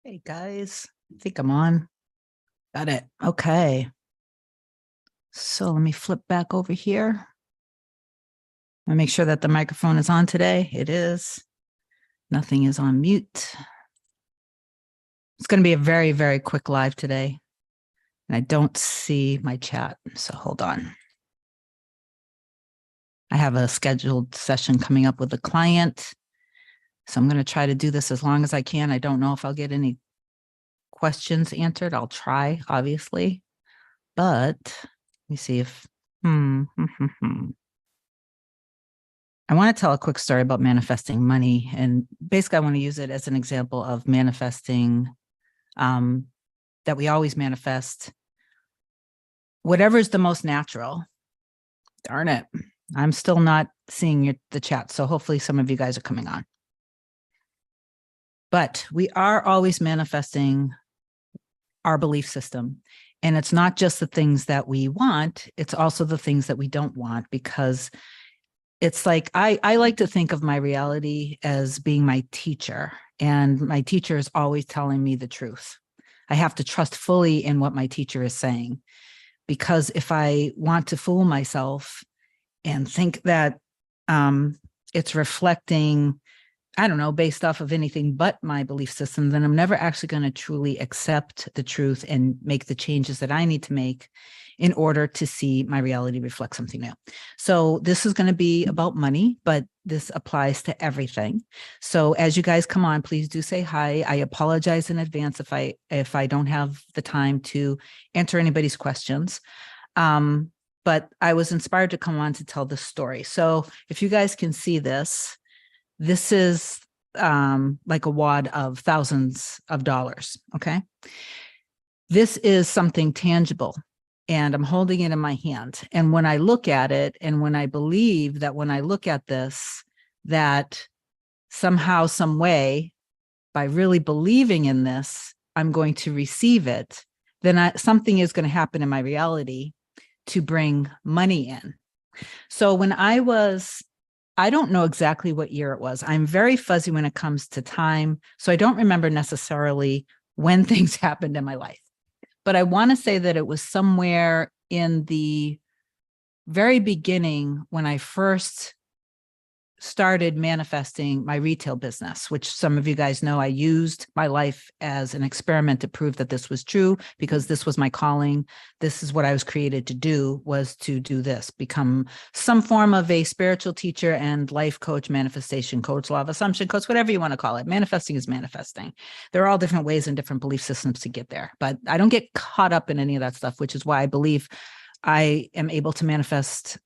Hey guys, I think I'm on. Got it. Okay. So let me flip back over here. I make sure that the microphone is on today. It is. Nothing is on mute. It's going to be a very, very quick live today. And I don't see my chat. So hold on. I have a scheduled session coming up with a client. So I'm going to try to do this as long as I can. I don't know if I'll get any questions answered. I'll try, obviously. But let me see if I want to tell a quick story about manifesting money. And basically, I want to use it as an example of manifesting that we always manifest whatever is the most natural. Darn it. I'm still not seeing the chat. So hopefully some of you guys are coming on. But we are always manifesting our belief system. And it's not just the things that we want, it's also the things that we don't want, because it's like, I like to think of my reality as being my teacher, and my teacher is always telling me the truth. I have to trust fully in what my teacher is saying, because if I want to fool myself and think that it's reflecting, I don't know, based off of anything but my belief system, then I'm never actually going to truly accept the truth and make the changes that I need to make in order to see my reality reflect something new. So this is going to be about money, but this applies to everything. So as you guys come on, please do say hi. I apologize in advance if I don't have the time to answer anybody's questions. But I was inspired to come on to tell this story. So if you guys can see this, this is like a wad of thousands of dollars, okay? This is something tangible, and I'm holding it in my hand. And when I look at it, and when I believe that when I look at this, that somehow, some way, by really believing in this, I'm going to receive it, then something is going to happen in my reality to bring money in. So when I don't know exactly what year it was. I'm very fuzzy when it comes to time. So I don't remember necessarily when things happened in my life. But I want to say that it was somewhere in the very beginning when I first started manifesting my retail business, which some of you guys know I used my life as an experiment to prove that this was true, because this was my calling. This is what I was created to do, was to do this, become some form of a spiritual teacher and life coach, manifestation coach, law of assumption coach, whatever you want to call it. Manifesting is manifesting. There are all different ways and different belief systems to get there, but I don't get caught up in any of that stuff, which is why I believe I am able to manifest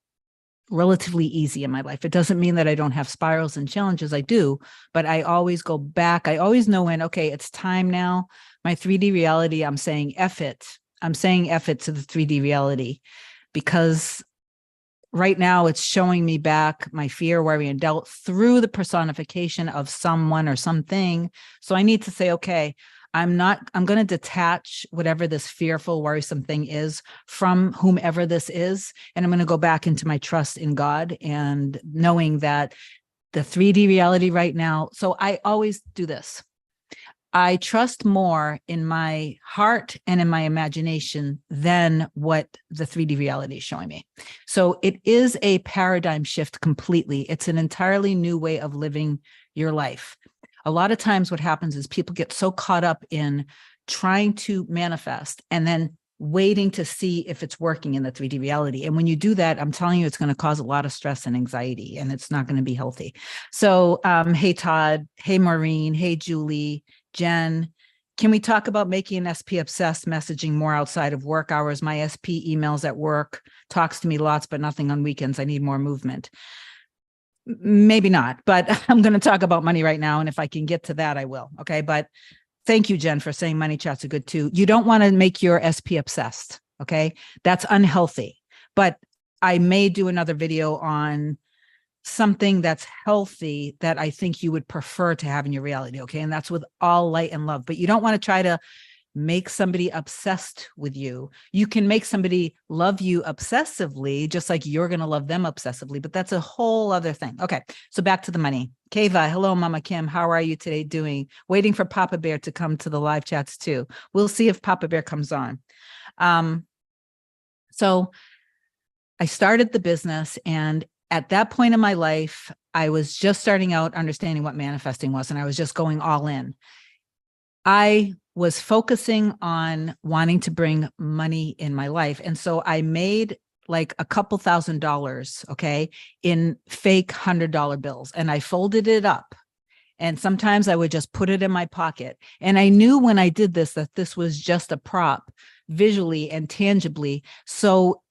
relatively easy in my life. It doesn't mean that I don't have spirals and challenges. I do, but I always go back. I always know when, okay, it's time now. My 3D reality, I'm saying F it. I'm saying F it to the 3D reality, because right now it's showing me back my fear, worry, and doubt through the personification of someone or something. So I need to say, okay, I'm going to detach whatever this fearful, worrisome thing is from whomever this is. And I'm going to go back into my trust in God, and knowing that the 3D reality right now. So I always do this. I trust more in my heart and in my imagination than what the 3D reality is showing me. So it is a paradigm shift completely. It's an entirely new way of living your life. A lot of times what happens is people get so caught up in trying to manifest and then waiting to see if it's working in the 3D reality. And when you do that, I'm telling you, it's going to cause a lot of stress and anxiety, and it's not going to be healthy. So, hey, Todd. Hey, Maureen. Hey, Julie. Jen. Can we talk about making an SP obsessed messaging more outside of work hours? My SP emails at work, talks to me lots, but nothing on weekends. I need more movement. Maybe not, but I'm going to talk about money right now. And if I can get to that, I will. Okay. But thank you, Jen, for saying money chats are good too. You don't want to make your SP obsessed. Okay. That's unhealthy. But I may do another video on something that's healthy that I think you would prefer to have in your reality. Okay. And that's with all light and love, but you don't want to try to make somebody obsessed with you. You can make somebody love you obsessively, just like you're going to love them obsessively, but that's a whole other thing. Okay. So back to the money. Kava, hello, Mama Kim. How are you today doing? Waiting for Papa Bear to come to the live chats too. We'll see if Papa Bear comes on. So I started the business, and at that point in my life, I was just starting out understanding what manifesting was, and I was just going all in. I was focusing on wanting to bring money in my life. And so I made like a couple $1,000s, okay, in fake $100 bills. And I folded it up. And sometimes I would just put it in my pocket. And I knew when I did this that this was just a prop visually and tangibly. So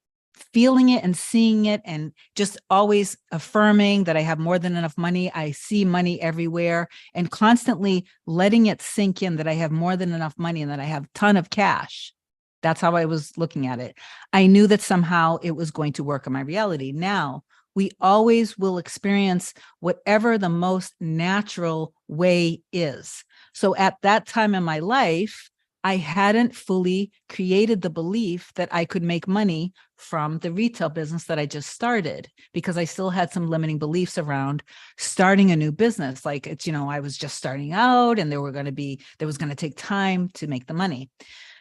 feeling it and seeing it and just always affirming that I have more than enough money. I see money everywhere, and constantly letting it sink in that I have more than enough money and that I have a ton of cash. That's how I was looking at it. I knew that somehow it was going to work in my reality. Now, we always will experience whatever the most natural way is. So at that time in my life, I hadn't fully created the belief that I could make money from the retail business that I just started, because I still had some limiting beliefs around starting a new business. Like, it's, I was just starting out, and there was going to take time to make the money.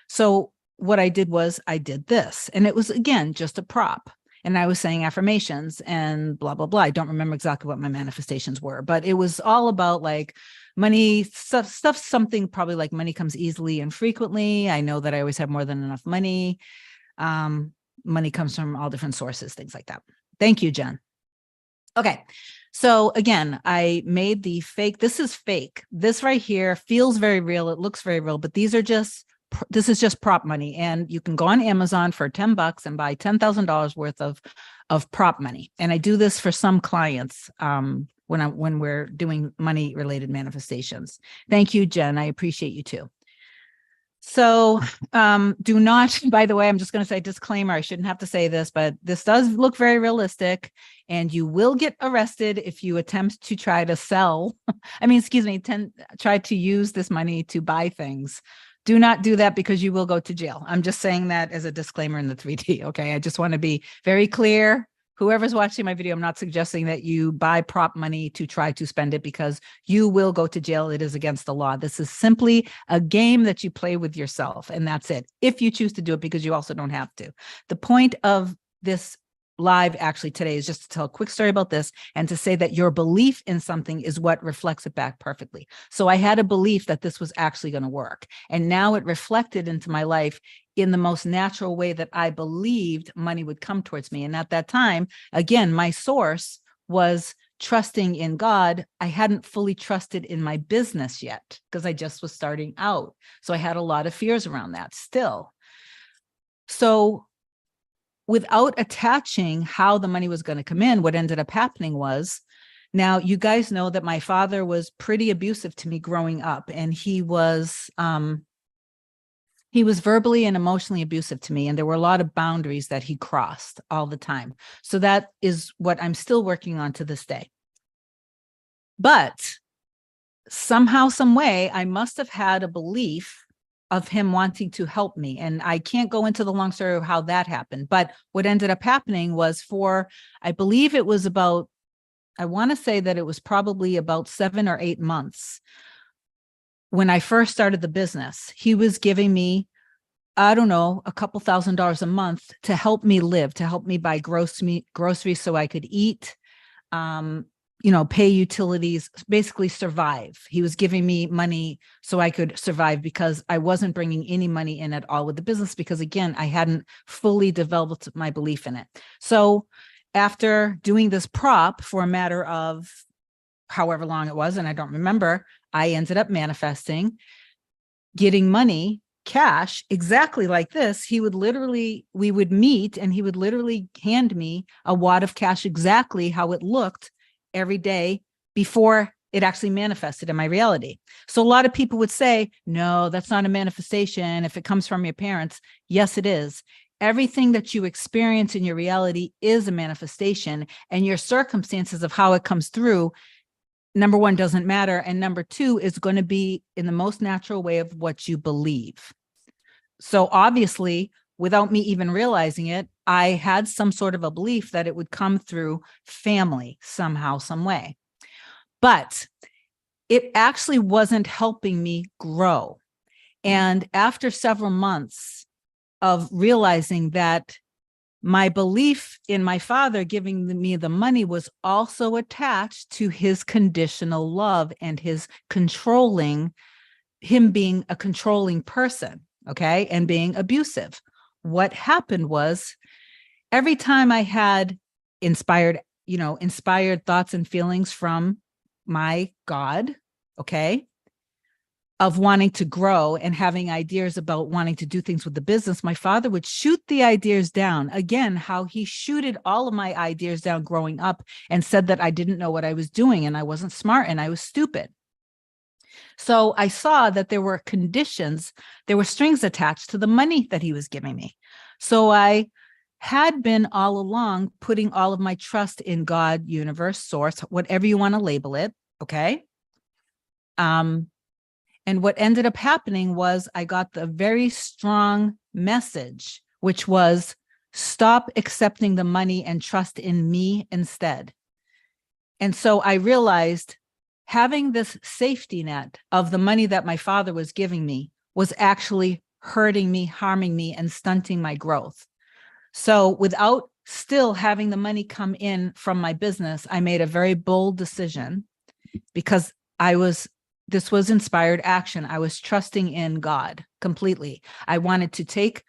So what I did was I did this, and it was, again, just a prop. And I was saying affirmations and blah, blah, blah. I don't remember exactly what my manifestations were, but it was all about like money stuff, something probably like money comes easily and frequently. I know that I always have more than enough money. Money comes from all different sources, things like that. Thank you, Jen. Okay. So again, I made the fake. This is fake. This right here feels very real. It looks very real, but this is just prop money. And you can go on Amazon for $10 and buy $10,000 worth of prop money. And I do this for some clients when we're doing money related manifestations. Thank you, Jen. I appreciate you too. So do not, by the way, I'm just going to say disclaimer. I shouldn't have to say this, but this does look very realistic, and you will get arrested if you attempt to try to try to use this money to buy things. Do not do that, because you will go to jail. I'm just saying that as a disclaimer in the 3D. Okay. I just want to be very clear. Whoever's watching my video, I'm not suggesting that you buy prop money to try to spend it, because you will go to jail. It is against the law. This is simply a game that you play with yourself, and that's it. If you choose to do it, because you also don't have to. The point of this live actually today is just to tell a quick story about this, and to say that your belief in something is what reflects it back perfectly. So I had a belief that this was actually going to work, and now it reflected into my life in the most natural way that I believed money would come towards me. And at that time, again, my source was trusting in God. I hadn't fully trusted in my business yet, because I just was starting out. So I had a lot of fears around that still. So without attaching how the money was going to come in, what ended up happening was, now you guys know that my father was pretty abusive to me growing up, and he was verbally and emotionally abusive to me. And there were a lot of boundaries that he crossed all the time. So that is what I'm still working on to this day. But somehow, some way, I must have had a belief of him wanting to help me. And I can't go into the long story of how that happened. But what ended up happening was, I believe it was about, I want to say that it was probably about 7 or 8 months. When I first started the business, he was giving me, I don't know, a couple $1,000s a month to help me live, to help me buy groceries so I could eat, pay utilities, basically survive. He was giving me money so I could survive, because I wasn't bringing any money in at all with the business, because again, I hadn't fully developed my belief in it. So after doing this prop for a matter of however long it was, and I don't remember, I ended up manifesting, getting money, cash, exactly like this. We would meet, and he would literally hand me a wad of cash, exactly how it looked every day before it actually manifested in my reality. So a lot of people would say, no, that's not a manifestation if it comes from your parents. Yes, it is. Everything that you experience in your reality is a manifestation, and your circumstances of how it comes through, number one, doesn't matter. And number two, is going to be in the most natural way of what you believe. So obviously, without me even realizing it, I had some sort of a belief that it would come through family somehow, some way. but it actually wasn't helping me grow. And after several months of realizing that my belief in my father giving me the money was also attached to his conditional love and him being a controlling person, okay, and being abusive. What happened was every time I had inspired thoughts and feelings from my God, okay, of wanting to grow and having ideas about wanting to do things with the business, my father would shoot the ideas down. Again, how he shooted all of my ideas down growing up and said that I didn't know what I was doing and I wasn't smart and I was stupid. So I saw that there were conditions, there were strings attached to the money that he was giving me. So I had been all along putting all of my trust in God, universe, source, whatever you want to label it, okay? And what ended up happening was I got the very strong message, which was stop accepting the money and trust in me instead. And so I realized having this safety net of the money that my father was giving me was actually hurting me, harming me, and stunting my growth. So without still having the money come in from my business, I made a very bold decision because this was inspired action. I was trusting in God completely. I wanted to take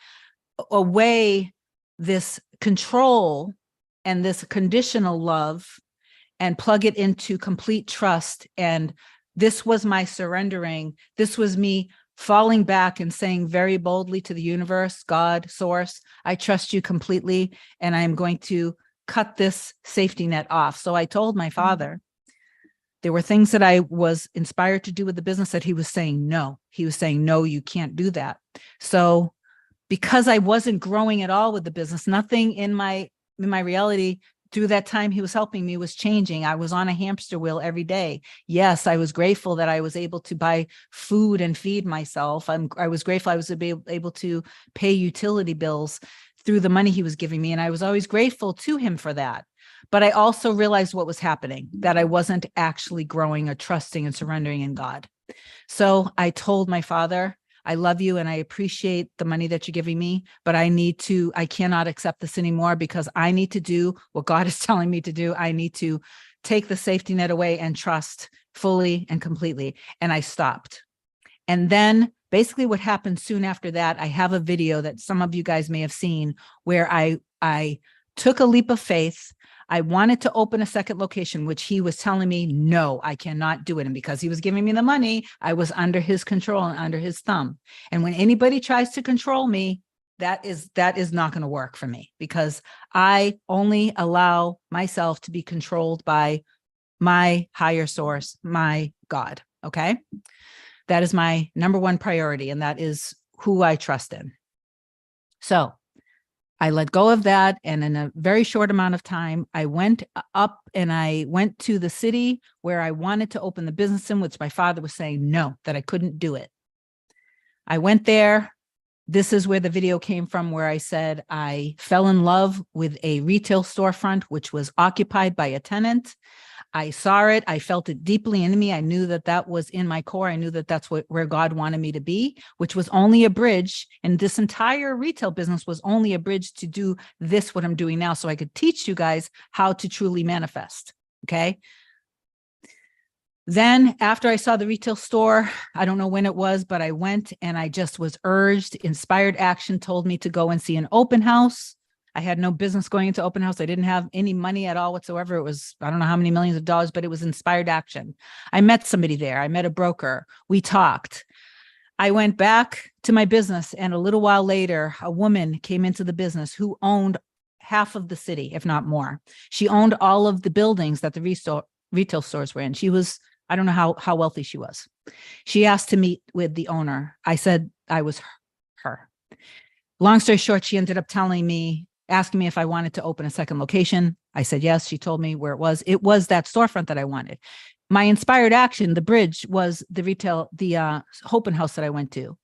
away this control and this conditional love and plug it into complete trust. And this was my surrendering. This was me falling back and saying very boldly to the universe, God, source, I trust you completely, and I'm going to cut this safety net off. So I told my father, there were things that I was inspired to do with the business that he was saying, no. He was saying, no, you can't do that. So because I wasn't growing at all with the business, nothing in my reality through that time he was helping me was changing. I was on a hamster wheel every day. Yes, I was grateful that I was able to buy food and feed myself. I was grateful I was able to pay utility bills through the money he was giving me. And I was always grateful to him for that. But I also realized what was happening, that I wasn't actually growing or trusting and surrendering in God. So I told my father, I love you and I appreciate the money that you're giving me, but I cannot accept this anymore because I need to do what God is telling me to do. I need to take the safety net away and trust fully and completely. And I stopped. And then basically what happened soon after that, I have a video that some of you guys may have seen where I took a leap of faith. I wanted to open a second location, which he was telling me, no, I cannot do it. And because he was giving me the money, I was under his control and under his thumb. And when anybody tries to control me, that is not going to work for me because I only allow myself to be controlled by my higher source, my God. Okay. That is my number one priority. And that is who I trust in. So I let go of that. And in a very short amount of time, I went up and I went to the city where I wanted to open the business in, which my father was saying no, that I couldn't do it. I went there. This is where the video came from, where I said I fell in love with a retail storefront, which was occupied by a tenant. I saw it. I felt it deeply in me. I knew that that was in my core. I knew that that's where God wanted me to be, which was only a bridge. And this entire retail business was only a bridge to do this, what I'm doing now. So I could teach you guys how to truly manifest. Okay. Then after I saw the retail store, I don't know when it was, but I went and I just was urged, inspired action told me to go and see an open house. I had no business going into open house. I didn't have any money at all whatsoever. It was, I don't know how many millions of dollars, but it was inspired action. I met somebody there. I met a broker. We talked. I went back to my business, and a little while later, a woman came into the business who owned half of the city, if not more. She owned all of the buildings that the retail stores were in. She was, I don't know how wealthy she was. She asked to meet with the owner. I said I was her. Long story short, she ended up asking me if I wanted to open a second location. I said yes. She told me where it was. It was that storefront that I wanted. My inspired action, the bridge, was the open house that I went to.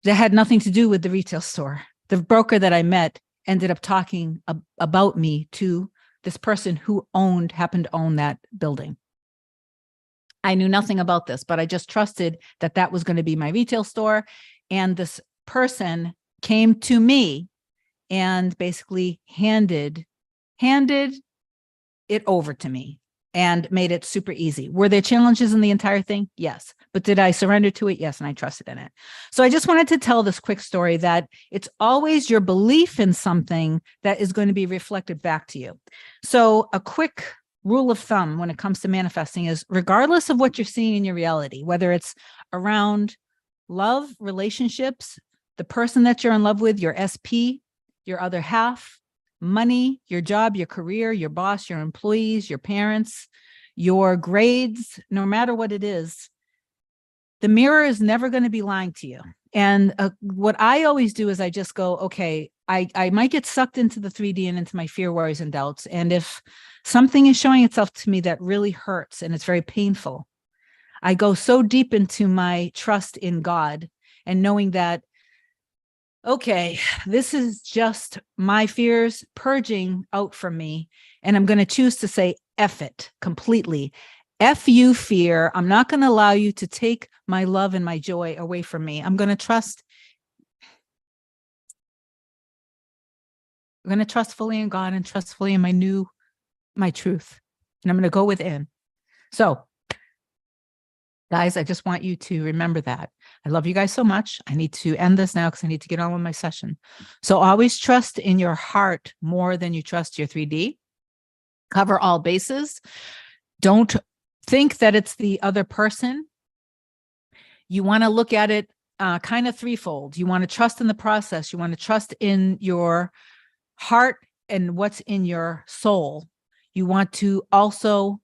That had nothing to do with the retail store. The broker that I met ended up talking about me to this person who happened to own that building. I knew nothing about this, but I just trusted that that was going to be my retail store. And this person came to me and basically handed it over to me and made it super easy. Were there challenges in the entire thing? Yes. But did I surrender to it? Yes. And I trusted in it. So I just wanted to tell this quick story that it's always your belief in something that is going to be reflected back to you. So a quick rule of thumb when it comes to manifesting is, regardless of what you're seeing in your reality, whether it's around love, relationships, the person that you're in love with, your SP, your other half, money, your job, your career, your boss, your employees, your parents, your grades, no matter what it is, the mirror is never going to be lying to you. And what I always do is I just go, okay, I might get sucked into the 3D and into my fear, worries, and doubts. And if something is showing itself to me that really hurts and it's very painful, I go so deep into my trust in God and knowing that, okay, this is just my fears purging out from me. And I'm going to choose to say, F it completely. F you, fear. I'm not going to allow you to take my love and my joy away from me. I'm going to trust. I'm going to trust fully in God and trust fully in my truth. And I'm going to go within. So, guys, I just want you to remember that. I love you guys so much. I need to end this now because I need to get on with my session. So always trust in your heart more than you trust your 3D. Cover all bases. Don't think that it's the other person. You want to look at it kind of threefold. You want to trust in the process. You want to trust in your heart and what's in your soul. You want to also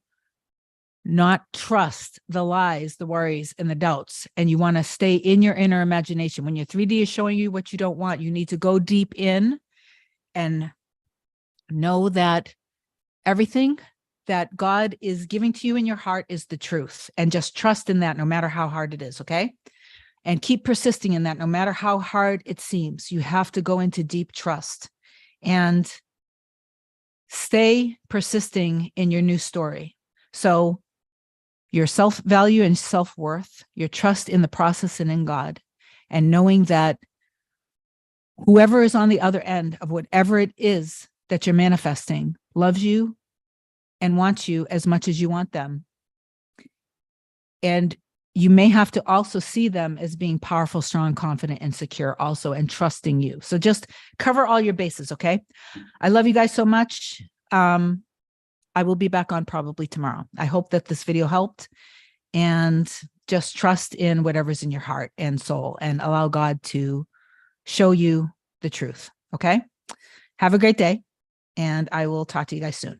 not trust the lies, the worries, and the doubts. And you want to stay in your inner imagination. When your 3D is showing you what you don't want, you need to go deep in and know that everything that God is giving to you in your heart is the truth. And just trust in that no matter how hard it is, okay? And keep persisting in that no matter how hard it seems. You have to go into deep trust and stay persisting in your new story. So your self-value and self-worth, your trust in the process and in God, and knowing that whoever is on the other end of whatever it is that you're manifesting loves you and wants you as much as you want them. And you may have to also see them as being powerful, strong, confident, and secure also, and trusting you. So just cover all your bases, okay? I love you guys so much. I will be back on probably tomorrow. I hope that this video helped, and just trust in whatever's in your heart and soul and allow God to show you the truth. Okay. Have a great day, and I will talk to you guys soon.